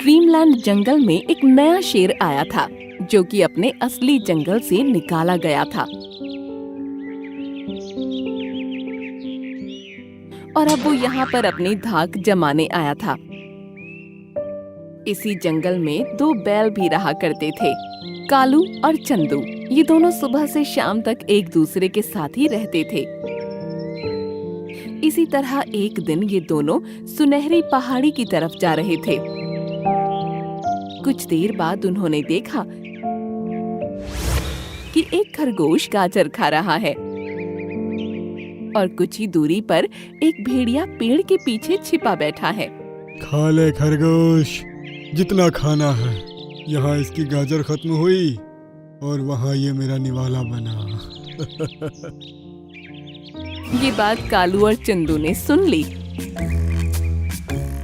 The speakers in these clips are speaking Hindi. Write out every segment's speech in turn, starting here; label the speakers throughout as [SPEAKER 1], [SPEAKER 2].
[SPEAKER 1] ड्रीमलैंड जंगल में एक नया शेर आया था जो कि अपने असली जंगल से निकाला गया था और अब वो यहाँ पर अपनी धाक जमाने आया था। इसी जंगल में दो बैल भी रहा करते थे, कालू और चंदू। ये दोनों सुबह से शाम तक एक दूसरे के साथ ही रहते थे। इसी तरह एक दिन ये दोनों सुनहरी पहाड़ी की तरफ जा रहे थे। कुछ देर बाद उन्होंने देखा कि एक खरगोश गाजर खा रहा है और कुछ ही दूरी पर एक भेड़िया पेड़ के पीछे छिपा बैठा है।
[SPEAKER 2] खा ले खरगोश, जितना खाना है। यहाँ इसकी गाजर खत्म हुई और वहाँ ये मेरा निवाला बना।
[SPEAKER 1] ये बात कालू और चंदू ने सुन ली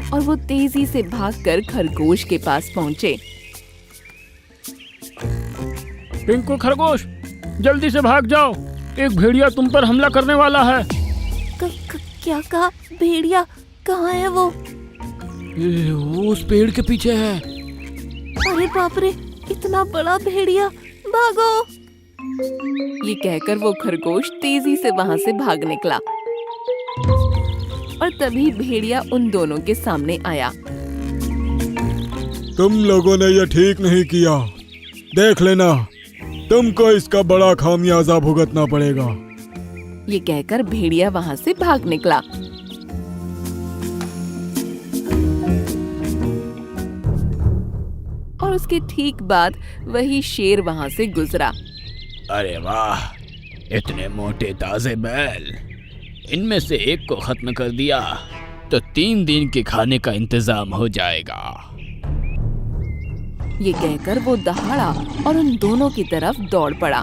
[SPEAKER 1] और वो तेजी से भागकर खरगोश के पास पहुँचे।
[SPEAKER 3] पिंकू खरगोश, जल्दी से भाग जाओ, एक भेड़िया तुम पर हमला करने वाला है।
[SPEAKER 1] क्या कहा? भेड़िया कहाँ है वो?
[SPEAKER 3] वो उस पेड़ के पीछे है।
[SPEAKER 1] अरे बाप रे, इतना बड़ा भेड़िया, भागो! ये कहकर वो खरगोश तेजी से वहाँ से भाग निकला और तभी भेड़िया उन दोनों के सामने आया।
[SPEAKER 2] तुम लोगों ने ये ठीक नहीं किया, देख लेना, तुमको इसका बड़ा खामियाजा भुगतना पड़ेगा।
[SPEAKER 1] ये कहकर भेड़िया वहाँ से भाग निकला। और उसके ठीक बाद वही शेर वहाँ से गुजरा।
[SPEAKER 4] अरे वाह, इतने मोटे ताजे बैल, इनमें से एक को खत्म कर दिया तो 3 दिन के खाने का इंतजाम हो जाएगा।
[SPEAKER 1] ये कहकर वो दहाड़ा और उन दोनों की तरफ दौड़ पड़ा।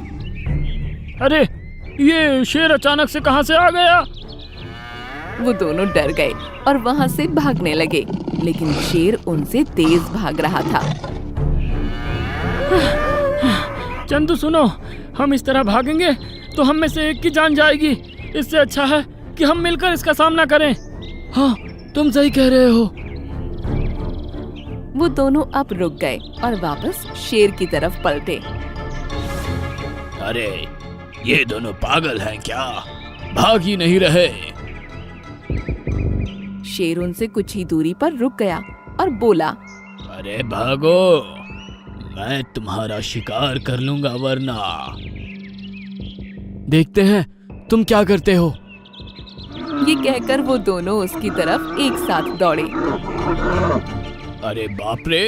[SPEAKER 3] अरे, ये शेर अचानक से कहां से आ गया?
[SPEAKER 1] वो दोनों डर गए और वहाँ से भागने लगे, लेकिन शेर उनसे तेज भाग रहा था।
[SPEAKER 3] चंदू सुनो, हम इस तरह भागेंगे तो हम में से एक की जान जाएगी। इससे अच्छा है कि हम मिलकर इसका सामना करें। हाँ, तुम सही कह रहे हो।
[SPEAKER 1] वो दोनों अब रुक गए और वापस शेर की तरफ पलटे।
[SPEAKER 4] अरे, ये दोनों पागल हैं क्या? भाग ही नहीं रहे।
[SPEAKER 1] शेर उनसे कुछ ही दूरी पर रुक गया और बोला,
[SPEAKER 4] अरे भागो, मैं तुम्हारा शिकार कर लूंगा वरना।
[SPEAKER 3] देखते हैं तुम क्या करते हो।
[SPEAKER 1] ये कहकर वो दोनों उसकी तरफ एक साथ दौड़े।
[SPEAKER 4] अरे बाप रे,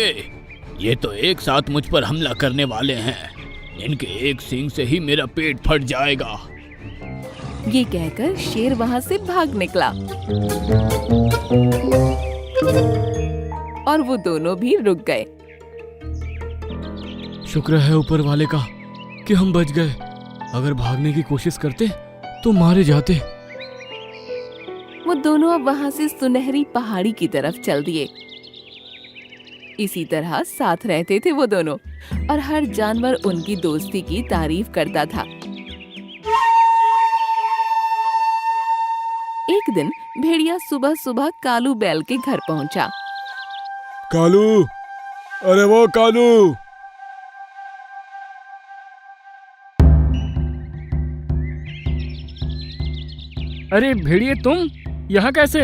[SPEAKER 4] ये तो एक साथ मुझ पर हमला करने वाले हैं। इनके एक सींग से ही मेरा पेट फट जाएगा।
[SPEAKER 1] ये कहकर शेर वहाँ से भाग निकला और वो दोनों भी रुक गए।
[SPEAKER 3] शुक्र है ऊपर वाले का कि हम बच गए। अगर भागने की कोशिश करते तो मारे जाते।
[SPEAKER 1] वो दोनों अब वहाँ से सुनहरी पहाड़ी की तरफ चल दिए। इसी तरह साथ रहते थे वो दोनों और हर जानवर उनकी दोस्ती की तारीफ करता था। एक दिन भेड़िया सुबह सुबह कालू बैल के घर पहुंचा।
[SPEAKER 2] कालू, अरे वो कालू!
[SPEAKER 3] अरे भेड़िए, तुम यहाँ कैसे?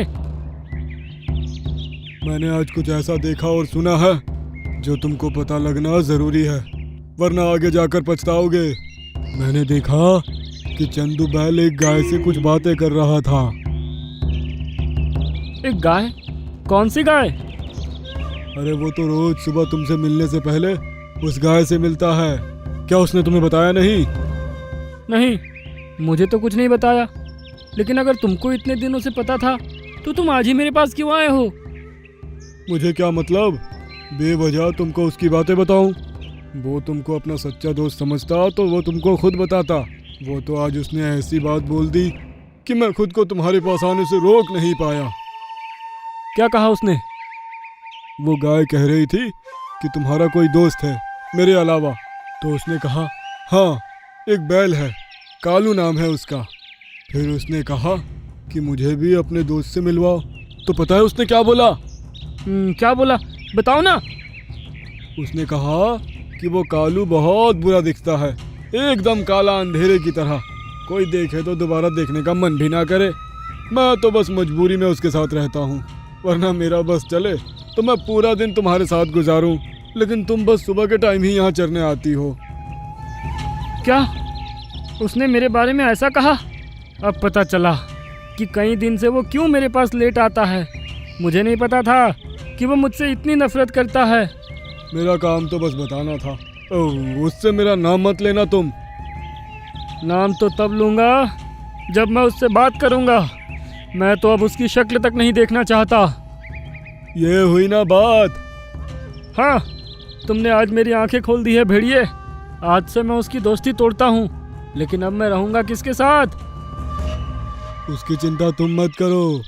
[SPEAKER 2] मैंने आज कुछ ऐसा देखा और सुना है जो तुमको पता लगना जरूरी है, वरना आगे जाकर पछताओगे। मैंने देखा कि चंदू बैल एक गाय से कुछ बातें कर रहा था।
[SPEAKER 3] एक गाय? कौन सी गाय?
[SPEAKER 2] अरे वो तो रोज सुबह तुमसे मिलने से पहले उस गाय से मिलता है। क्या उसने तुम्हें बताया नहीं?
[SPEAKER 3] नहीं, मुझे तो कुछ नहीं बताया। लेकिन अगर तुमको इतने दिनों से पता था तो तुम आज ही मेरे पास क्यों आए हो?
[SPEAKER 2] मुझे क्या मतलब, बेवजह तुमको उसकी बातें बताऊं? वो तुमको अपना सच्चा दोस्त समझता तो वो तुमको खुद बताता। वो तो आज उसने ऐसी बात बोल दी कि मैं खुद को तुम्हारे पास आने से रोक नहीं पाया।
[SPEAKER 3] क्या कहा उसने?
[SPEAKER 2] वो गाय कह रही थी कि तुम्हारा कोई दोस्त है मेरे अलावा। तो उसने कहा, हाँ, एक बैल है, कालू नाम है उसका। फिर उसने कहा कि मुझे भी अपने दोस्त से मिलवाओ। तो पता है उसने क्या बोला?
[SPEAKER 3] क्या बोला? बताओ ना।
[SPEAKER 2] उसने कहा कि वो कालू बहुत बुरा दिखता है, एकदम काला अंधेरे की तरह, कोई देखे तो दोबारा देखने का मन भी ना करे। मैं तो बस मजबूरी में उसके साथ रहता हूँ, वरना मेरा बस चले तो मैं पूरा दिन तुम्हारे साथ गुजारूं, लेकिन तुम बस सुबह के टाइम ही यहाँ चरने आती हो।
[SPEAKER 3] क्या उसने मेरे बारे में ऐसा कहा? अब पता चला कि कई दिन से वो क्यों मेरे पास लेट आता है। मुझे नहीं पता था कि वो मुझसे इतनी नफरत करता है।
[SPEAKER 2] मेरा काम तो बस बताना था। ओह, उससे मेरा नाम मत लेना तुम।
[SPEAKER 3] नाम तो तब लूँगा जब मैं उससे बात करूँगा। मैं तो अब उसकी शक्ल तक नहीं देखना चाहता।
[SPEAKER 2] ये हुई ना बात।
[SPEAKER 3] हाँ, तुमने आज मेरी आंखें खोल दी है भेड़िए। आज से मैं उसकी दोस्ती तोड़ता हूँ, लेकिन अब मैं रहूँगा किसके साथ?
[SPEAKER 2] उसकी चिंता तुम मत करो।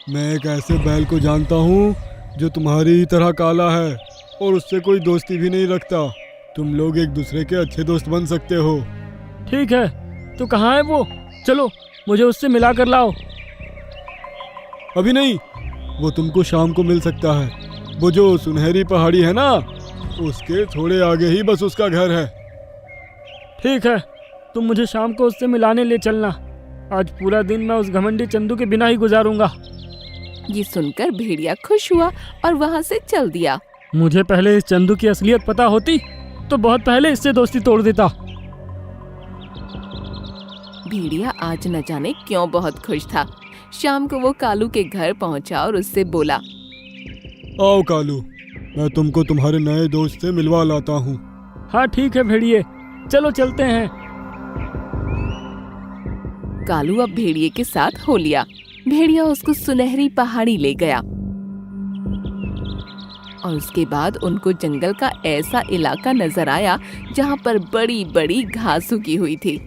[SPEAKER 2] मैं एक ऐसे बैल को जानता हूँ जो तुम्हारी ही तरह काला है और उससे कोई दोस्ती भी नहीं रखता। तुम लोग एक दूसरे के अच्छे दोस्त बन सकते हो।
[SPEAKER 3] ठीक है, तो कहाँ है वो? चलो मुझे उससे मिला कर लाओ।
[SPEAKER 2] अभी नहीं, वो तुमको शाम को मिल सकता है। वो जो सुनहरी पहाड़ी है ना, उसके थोड़े आगे ही बस उसका घर है।
[SPEAKER 3] ठीक है, तुम मुझे शाम को उससे मिलाने ले चलना। आज पूरा दिन मैं उस घमंडी चंदू के बिना ही गुजारूंगा।
[SPEAKER 1] ये सुनकर भेड़िया खुश हुआ और वहाँ से चल दिया।
[SPEAKER 3] मुझे पहले इस चंदू की असलियत पता होती तो बहुत पहले इससे दोस्ती तोड़ देता।
[SPEAKER 1] भेड़िया आज न जाने क्यों बहुत खुश था। शाम को वो कालू के घर पहुंचा और उससे बोला,
[SPEAKER 2] आओ कालू, मैं तुमको तुम्हारे नए दोस्त से मिलवा लाता हूँ।
[SPEAKER 3] हाँ ठीक है भेड़िए, चलो चलते हैं।
[SPEAKER 1] कालू अब भेड़िए के साथ हो लिया। भेड़िया उसको सुनहरी पहाड़ी ले गया और उसके बाद उनको जंगल का ऐसा इलाका नजर आया जहाँ पर बड़ी बड़ी घास उगी हुई थी।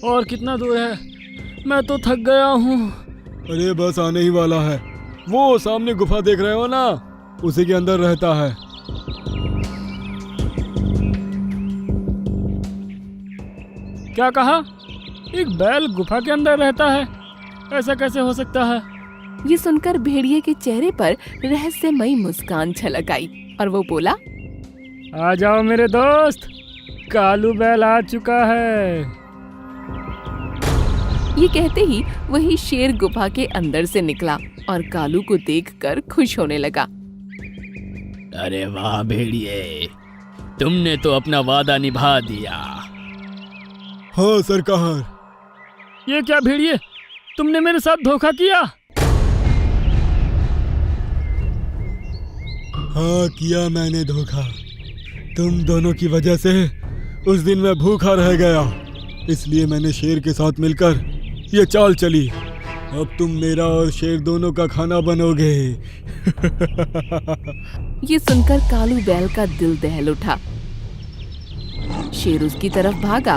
[SPEAKER 3] और कितना दूर है? मैं तो थक गया हूँ।
[SPEAKER 2] अरे बस आने ही वाला है। वो सामने गुफा देख रहे हो ना, उसी के अंदर रहता है।
[SPEAKER 3] क्या कहा? एक बैल गुफा के अंदर रहता है? ऐसा कैसे हो सकता है?
[SPEAKER 1] ये सुनकर भेड़िए के चेहरे पर रहस्यमयी मुस्कान छलक आई और वो बोला,
[SPEAKER 3] आ जाओ मेरे दोस्त, कालू बैल आ चुका है।
[SPEAKER 1] ये कहते ही वही शेर गुफा के अंदर से निकला और कालू को देखकर खुश होने लगा।
[SPEAKER 4] अरे वाह भेड़िए, तुमने तो अपना वादा निभा दिया।
[SPEAKER 2] हाँ सरकार।
[SPEAKER 3] ये क्या भेड़िए, तुमने मेरे साथ धोखा किया?
[SPEAKER 2] हाँ किया मैंने धोखा। तुम दोनों की वजह से उस दिन मैं भूखा रह गया, इसलिए मैंने शेर के साथ मिलकर ये चाल चली। अब तुम मेरा और शेर दोनों का खाना बनोगे।
[SPEAKER 1] ये सुनकर कालू बैल का दिल दहल उठा। शेर उसकी तरफ भागा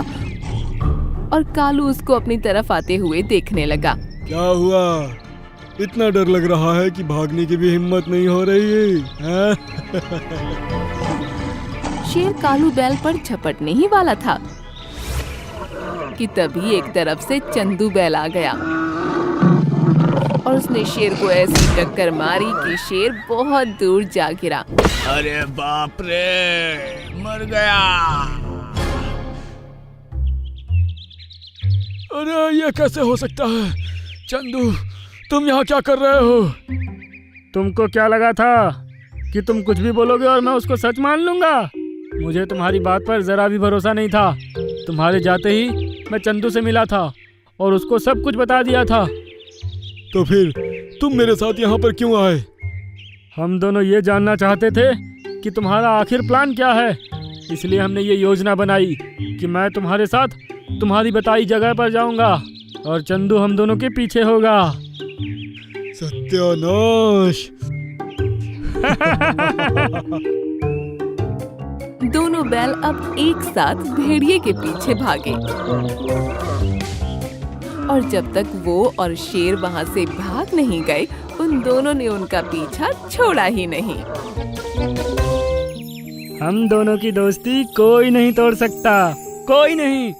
[SPEAKER 1] और कालू उसको अपनी तरफ आते हुए देखने लगा।
[SPEAKER 2] क्या हुआ? इतना डर लग रहा है कि भागने की भी हिम्मत नहीं हो रही है?
[SPEAKER 1] शेर कालू बैल पर झपटने ही वाला था कि तभी एक तरफ से चंदू बैल आ गया और उसने शेर को ऐसी टक्कर मारी कि शेर बहुत दूर जा गिरा।
[SPEAKER 4] अरे बाप रे, मर गया।
[SPEAKER 2] अरे ये कैसे हो सकता है? चंदू, तुम यहाँ क्या कर रहे हो?
[SPEAKER 3] तुमको क्या लगा था कि तुम कुछ भी बोलोगे और मैं उसको सच मान लूंगा? मुझे तुम्हारी बात पर जरा भी भरोसा नहीं था। तुम्हारे जाते ही मैं चंदू से मिला था और उसको सब कुछ बता दिया था।
[SPEAKER 2] तो फिर तुम मेरे साथ यहाँ पर क्यों आए?
[SPEAKER 3] हम दोनों ये जानना चाहते थे कि तुम्हारा आखिर प्लान क्या है, इसलिए हमने ये योजना बनाई कि मैं तुम्हारे साथ तुम्हारी बताई जगह पर जाऊंगा और चंदू हम दोनों के पीछे होगा।
[SPEAKER 2] सत्यानाश!
[SPEAKER 1] दोनों बैल अब एक साथ भेड़िए के पीछे भागे और जब तक वो और शेर वहाँ से भाग नहीं गए, उन दोनों ने उनका पीछा छोड़ा ही नहीं।
[SPEAKER 3] हम दोनों की दोस्ती कोई नहीं तोड़ सकता, कोई नहीं।